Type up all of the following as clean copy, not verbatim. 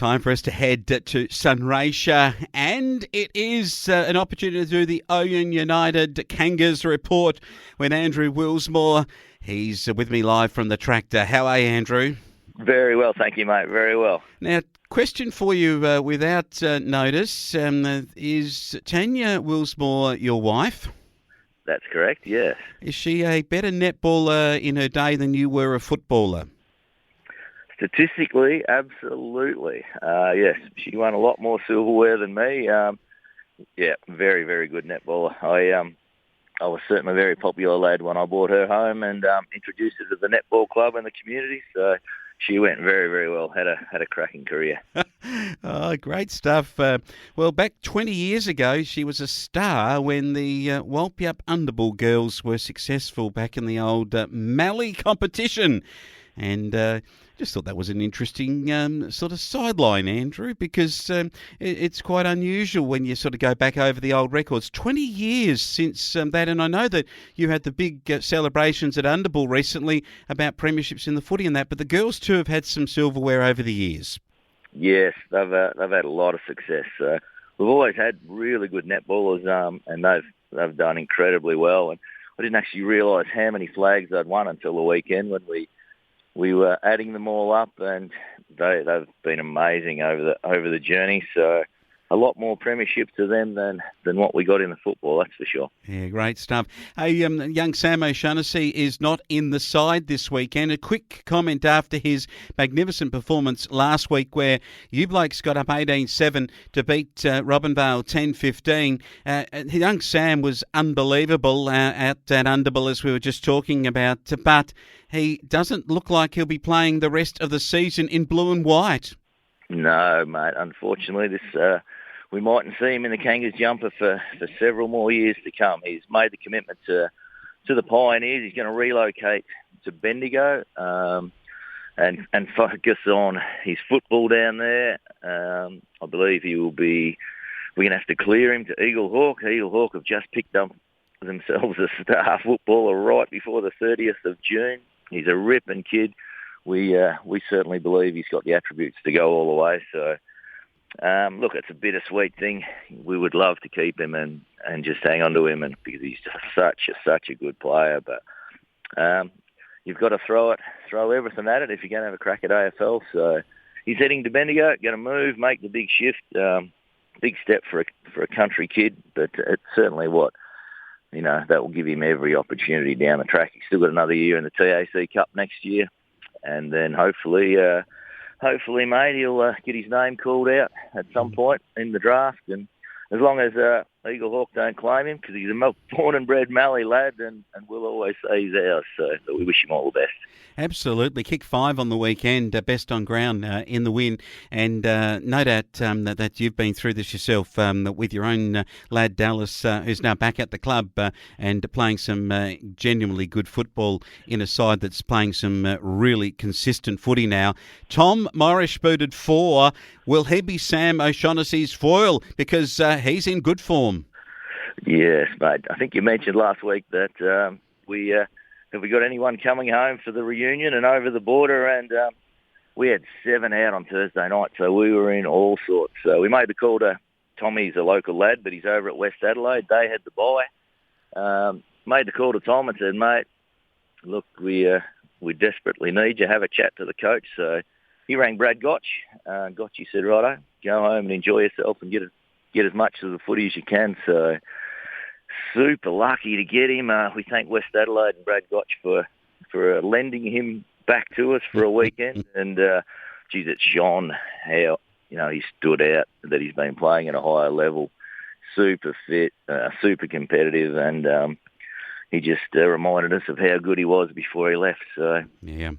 time for us to head to Sunraysia, and it is an opportunity to do the Ouyen United Kangas report with Andrew Wilsmore. He's with me live from the tractor. How are you, Andrew? Very well, thank you, mate. Very well. Now, question for you without notice, is Tanya Wilsmore your wife? That's correct, yes. Is she a better netballer in her day than you were a footballer? Statistically, absolutely. Yes, she won a lot more silverware than me. Very, very good netballer. I was certainly a very popular lad when I brought her home and introduced her to the netball club and the community. So she went very, very well. Had a cracking career. Oh, great stuff. Well, back 20 years ago, she was a star when the Walpiup Underbull girls were successful back in the old Mallee competition. And just thought that was an interesting sort of sideline, Andrew, because it's quite unusual when you sort of go back over the old records. 20 years since that, and I know that you had the big celebrations at Underbull recently about premierships in the footy and that, but the girls too have had some silverware over the years. Yes, they've had a lot of success. We've always had really good netballers, and they've done incredibly well. And I didn't actually realise how many flags they'd won until the weekend when we were adding them all up, and they've been amazing over the journey. So a lot more premierships to them than what we got in the football, that's for sure. Yeah, great stuff. Hey, young Sam O'Shaughnessy is not in the side this weekend. A quick comment after his magnificent performance last week where you blokes got up 18-7 to beat Robinvale 10-15. Young Sam was unbelievable at that Underbull, as we were just talking about, but he doesn't look like he'll be playing the rest of the season in blue and white. No, mate. Unfortunately, we mightn't see him in the Kangas jumper for several more years to come. He's made the commitment to the Pioneers. He's going to relocate to Bendigo and focus on his football down there. I believe we're going to have to clear him to Eagle Hawk. Eagle Hawk have just picked up themselves a star footballer right before the 30th of June. He's a ripping kid. We certainly believe he's got the attributes to go all the way. So, look, it's a bittersweet thing. We would love to keep him and just hang on to him, and because he's just such a good player. But you've got to throw everything at it if you're going to have a crack at AFL. So he's heading to Bendigo, going to move, make the big shift. Big step for a country kid, but it's certainly that will give him every opportunity down the track. He's still got another year in the TAC Cup next year. And then hopefully, mate, he'll get his name called out at some point in the draft. And as long as Eagle Hawk don't claim him, because he's a born and bred Mallee lad, and we'll always say he's ours. So we wish him all the best. Absolutely. Kick 5 on the weekend, best on ground in the win. And no doubt that you've been through this yourself with your own lad Dallas, who's now back at the club and playing some genuinely good football in a side that's playing some really consistent footy now. Tom Morris booted 4. Will he be Sam O'Shaughnessy's foil? Because he's in good form. Yes, mate. I think you mentioned last week that have we got anyone coming home for the reunion and over the border? And we had 7 out on Thursday night, so we were in all sorts. So we made the call to Tommy's a local lad, but he's over at West Adelaide. They had the bye. Made the call to Tom and said, mate, look, we desperately need you. Have a chat to the coach. So he rang Brad Gotch. Gotchy said, righto, go home and enjoy yourself and get as much of the footy as you can. So super lucky to get him. We thank West Adelaide and Brad Gotch for lending him back to us for a weekend. And, geez, it shone how, he stood out, that he's been playing at a higher level, super fit, super competitive, and he just reminded us of how good he was before he left. So, yeah,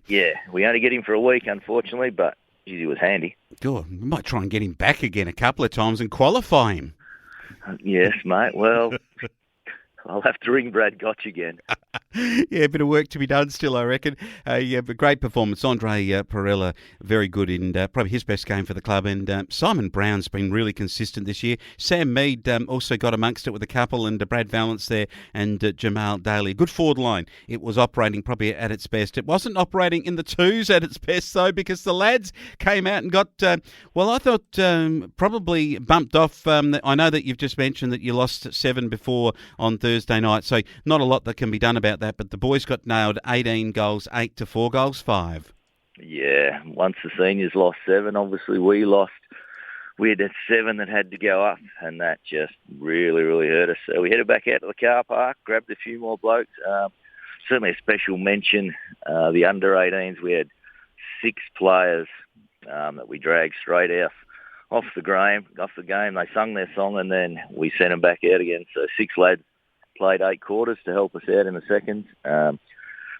we only get him for a week, unfortunately, but geez, he was handy. Good. We might try and get him back again a couple of times and qualify him. Yes, mate. Well, I'll have to ring Brad Gotch again. Yeah, a bit of work to be done still, I reckon. Yeah, but great performance. Andre Perella, very good in probably his best game for the club. And Simon Brown's been really consistent this year. Sam Mead also got amongst it with a couple, and Brad Valance there and Jamal Daly. Good forward line. It was operating probably at its best. It wasn't operating in the twos at its best, though, because the lads came out and got, I thought probably bumped off. I know that you've just mentioned that you lost 7 before on Thursday night, so not a lot that can be done about that, but the boys got nailed 18 goals, 8 to 4 goals, 5. Yeah, once the seniors lost 7, obviously we lost. We had 7 that had to go up, and that just really, really hurt us. So we headed back out to the car park, grabbed a few more blokes. Certainly a special mention, the under-18s. We had 6 players that we dragged straight off the game. They sung their song, and then we sent them back out again. So 6 lads played 8 quarters to help us out in the second.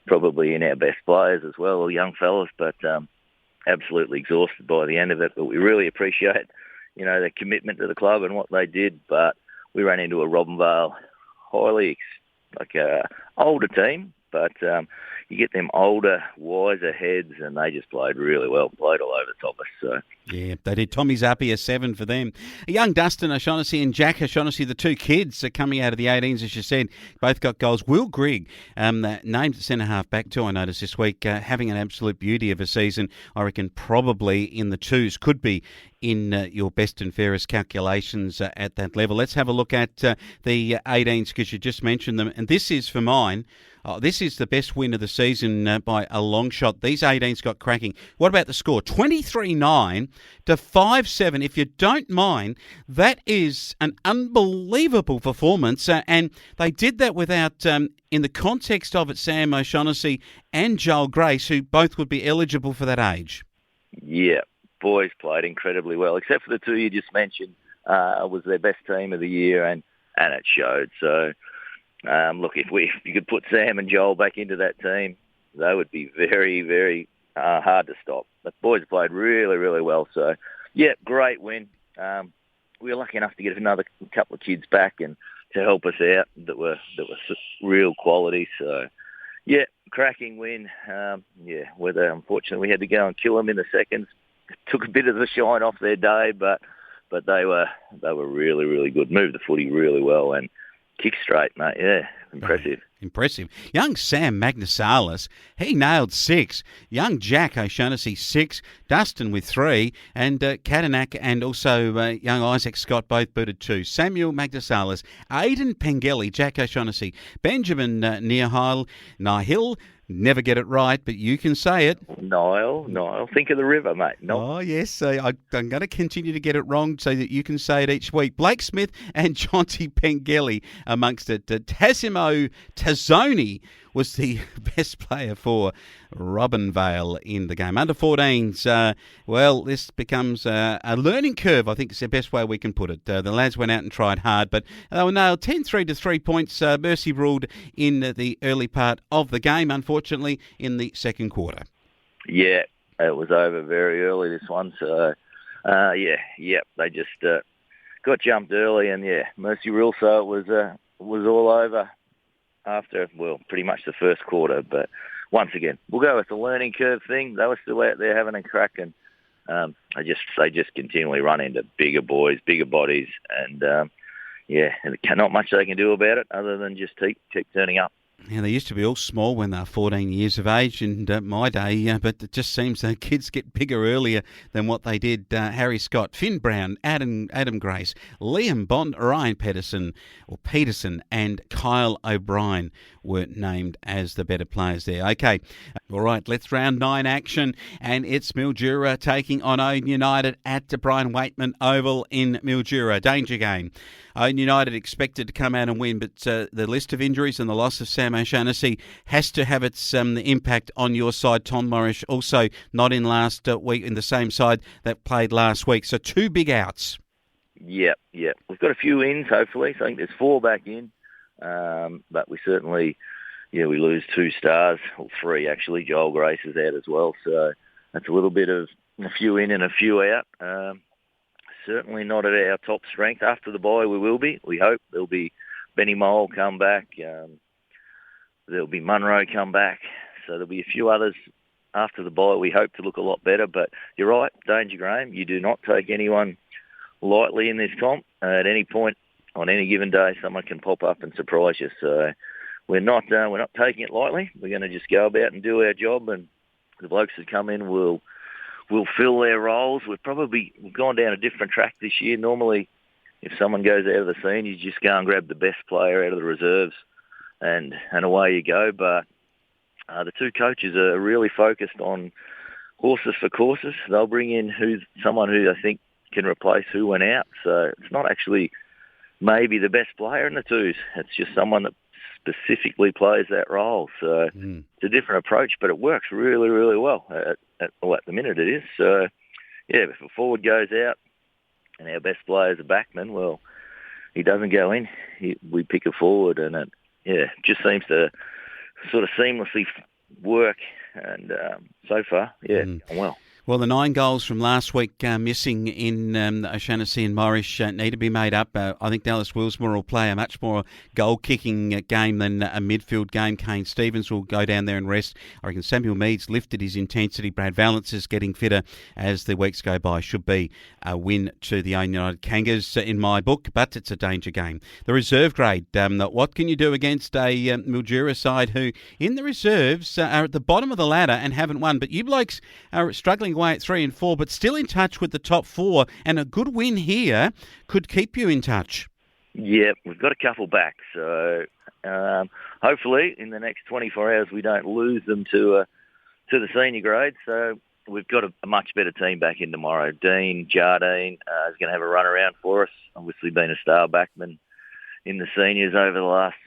Probably in our best players as well, young fellas, but absolutely exhausted by the end of it. But we really appreciate, their commitment to the club and what they did. But we ran into a Robinvale older team, but you get them older, wiser heads, and they just played really well, played all over the top of us. So. Yeah, they did. Tommy Zappi, a 7 for them. Young Dustin O'Shaughnessy and Jack O'Shaughnessy, the 2 kids are coming out of the 18s, as you said, both got goals. Will Grigg, named centre-half back too, I noticed this week, having an absolute beauty of a season. I reckon probably in the 2s, could be in your best and fairest calculations at that level. Let's have a look at the 18s, because you just mentioned them, and this is for mine. This is the best win of the season by a long shot. These 18s got cracking. What about the score? 23-9 to 5-7. If you don't mind, that is an unbelievable performance. And they did that without, in the context of it, Sam O'Shaughnessy and Joel Grace, who both would be eligible for that age. Yeah, boys played incredibly well, except for the 2 you just mentioned. Was their best team of the year, and it showed. So, look, if you could put Sam and Joel back into that team, they would be very, very hard to stop. The boys played really, really well. So, yeah, great win. We were lucky enough to get another couple of kids back and to help us out that were real quality. So, yeah, cracking win. Whether unfortunately we had to go and kill them in the seconds, took a bit of the shine off their day, but they were really, really good. Moved the footy really well and kick straight, mate. Yeah, impressive. Impressive. Young Sam Magnasalis, he nailed 6. Young Jack O'Shaughnessy, 6. Dustin with 3. And Kadanak and also young Isaac Scott both booted 2. Samuel Magnasalis, Aidan Pengelly, Jack O'Shaughnessy, Benjamin Nihil, never get it right, but you can say it. Nile. Think of the river, mate. Oh, yes. I'm going to continue to get it wrong so that you can say it each week. Blake Smith and Jonty Pengelly amongst it. Tassimo Tazzoni was the best player for Robinvale in the game. Under 14s, this becomes a learning curve, I think is the best way we can put it. The lads went out and tried hard, but they were nailed 10-3 to 3 points. Mercy ruled in the early part of the game, unfortunately, in the second quarter. Yeah, it was over very early, this one. So, they just got jumped early, and, Mercy ruled, so it was all over after, pretty much the first quarter. But once again, we'll go with the learning curve thing. They were still out there having a crack, and they just continually run into bigger boys, bigger bodies, and not much they can do about it other than just keep turning up. Yeah, they used to be all small when they were 14 years of age in my day, but it just seems that kids get bigger earlier than what they did. Harry Scott, Finn Brown, Adam Grace, Liam Bond, Ryan Peterson, and Kyle O'Brien were named as the better players there. Okay, all right, let's round 9 action, and it's Mildura taking on Ouyen United at the Brian Waitman Oval in Mildura. Danger game. Ouyen United expected to come out and win, but the list of injuries and the loss of Sam O'Shaughnessy has to have its impact on your side. Tom Morris also not in last week in the same side that played last week. So 2 big outs. Yeah. We've got a few ins, hopefully. So I think there's 4 back in. But we certainly, we lose 2 stars, or 3 actually. Joel Grace is out as well. So that's a little bit of a few in and a few out. Certainly not at our top strength. After the bye, we will be. We hope there'll be Benny Mole come back. There'll be Munro come back. So there'll be a few others after the bye. We hope to look a lot better. But you're right, Danger Graham. You do not take anyone lightly in this comp. At any point on any given day, someone can pop up and surprise you. So we're not taking it lightly. We're going to just go about and do our job, and the blokes that come in will fill their roles. We've gone down a different track this year. Normally, if someone goes out of the scene, you just go and grab the best player out of the reserves, and away you go. But the two coaches are really focused on horses for courses. They'll bring in someone who I think can replace who went out. So it's not actually maybe the best player in the twos. It's just someone that specifically plays that role. So it's a different approach, but it works really, really well at the minute it is. So, yeah, if a forward goes out and our best player is a backman, well, he doesn't go in. We pick a forward, and it just seems to sort of seamlessly work. And so far, going well. Well, the 9 goals from last week missing in O'Shanassy and Morris need to be made up. I think Dallas Wilsmore will play a much more goal-kicking game than a midfield game. Kane Stevens will go down there and rest. I reckon Samuel Meade's lifted his intensity. Brad Valance is getting fitter as the weeks go by. Should be a win to the Ouyen United Kangas in my book, but it's a danger game. The reserve grade, what can you do against a Mildura side who, in the reserves, are at the bottom of the ladder and haven't won? But you blokes are struggling away at 3 and 4, but still in touch with the top 4, and a good win here could keep you in touch. Yeah, we've got a couple back, so hopefully in the next 24 hours we don't lose them to the senior grade. So we've got a much better team back in tomorrow. Dean Jardine is going to have a run around for us. Obviously been a star backman in the seniors over the last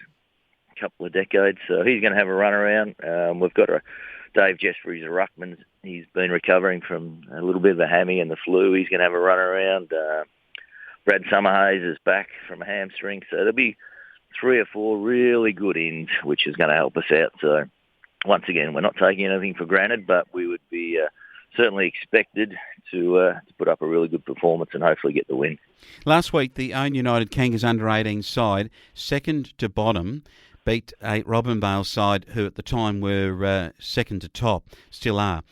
couple of decades, so he's going to have a run around. We've got Dave Jeffries, a ruckman. He's been recovering from a little bit of a hammy and the flu. He's going to have a run around. Brad Summerhays is back from a hamstring. So there'll be 3 or 4 really good ins, which is going to help us out. So once again, we're not taking anything for granted, but we would be certainly expected to put up a really good performance and hopefully get the win. Last week, the Ouyen United Kangas under-18 side, second to bottom, beat a Robinvale side who at the time were second to top, still are.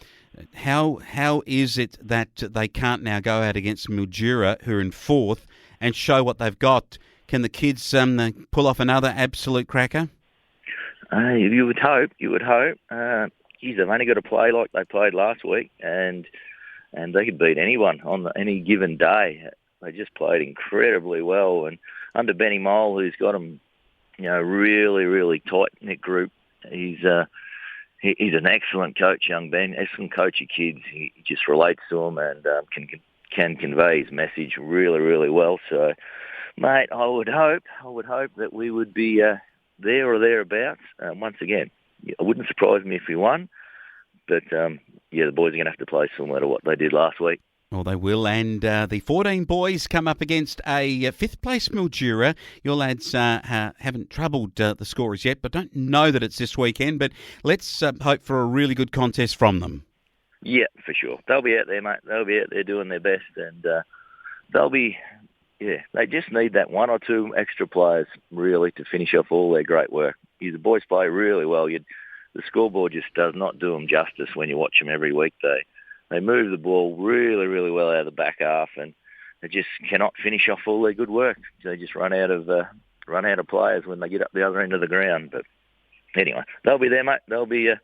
How is it that they can't now go out against Mildura, who are in 4th, and show what they've got? Can the kids pull off another absolute cracker? You would hope. Geez, they've only got to play like they played last week, and they could beat anyone on any given day. They just played incredibly well, and under Benny Mole, who's got them, really, really tight-knit group. He's an excellent coach, young Ben, excellent coach of kids. He just relates to them and can convey his message really, really well. So, mate, I would hope that we would be there or thereabouts. Once again, it wouldn't surprise me if we won, but the boys are going to have to play similar to what they did last week. Well, they will, and the 14 boys come up against a 5th place Mildura. Your lads haven't troubled the scorers yet, but don't know that it's this weekend, but let's hope for a really good contest from them. Yeah, for sure. They'll be out there, mate. They'll be out there doing their best, and they just need that 1 or 2 extra players, really, to finish off all their great work. The boys play really well. The scoreboard just does not do them justice when you watch them every week. They move the ball really, really well out of the back half, and they just cannot finish off all their good work. They just run out of players when they get up the other end of the ground. But anyway, they'll be there, mate. They'll be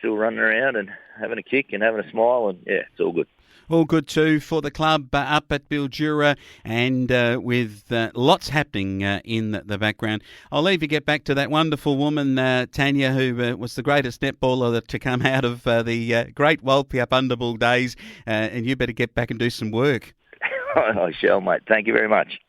still running around and having a kick and having a smile, and it's all good. All good too for the club up at Mildura, and with lots happening in the background. I'll leave you get back to that wonderful woman, Tanya, who was the greatest netballer to come out of the great Walpiup Underbull days, and you better get back and do some work. I shall, mate. Thank you very much.